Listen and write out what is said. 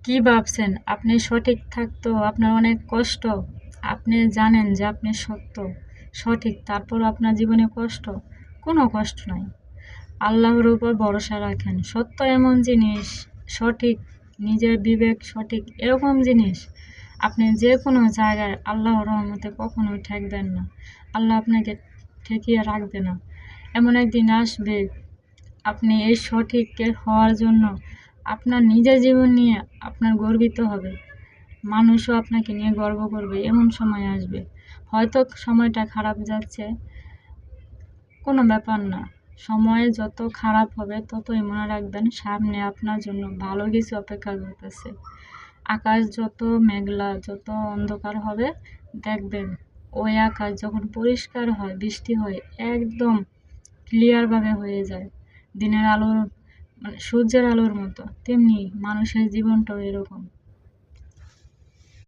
কি ভাবছেন আপনি সঠিক থাকতেও আপনার অনেক কষ্ট? আপনি জানেন যে আপনি সত্য, সঠিক, তারপরও আপনার জীবনে কষ্ট? কোনো কষ্ট নাই। আল্লাহর উপর ভরসা রাখেন। সত্য এমন জিনিস, সঠিক, নিজের বিবেক সঠিক এরকম জিনিস, আপনি যে কোনো জায়গায় আল্লাহর রহমতে কখনোই ঠেকবেন না। আল্লাহ আপনাকে ঠেকিয়ে রাখবে না। এমন একদিন আসবে আপনি এই সঠিকের হওয়ার জন্য আপনার নিজের জীবন নিয়ে আপনার গর্বিত হবে। মানুষও আপনাকে নিয়ে গর্ব করবে, এমন সময় আসবে। হয়তো সময়টা খারাপ যাচ্ছে, কোনো ব্যাপার না। সময় যত খারাপ হবে ততই মনে রাখবেন সামনে আপনার জন্য ভালো কিছু অপেক্ষা করতেছে। আকাশ যত মেঘলা, যত অন্ধকার হবে, দেখবেন ওই আকাশ যখন পরিষ্কার হয়, বৃষ্টি হয়, একদম ক্লিয়ারভাবে হয়ে যায় দিনের আলোর, মানে সূর্যের আলোর মতো। তেমনি মানুষের জীবনটাও এরকম।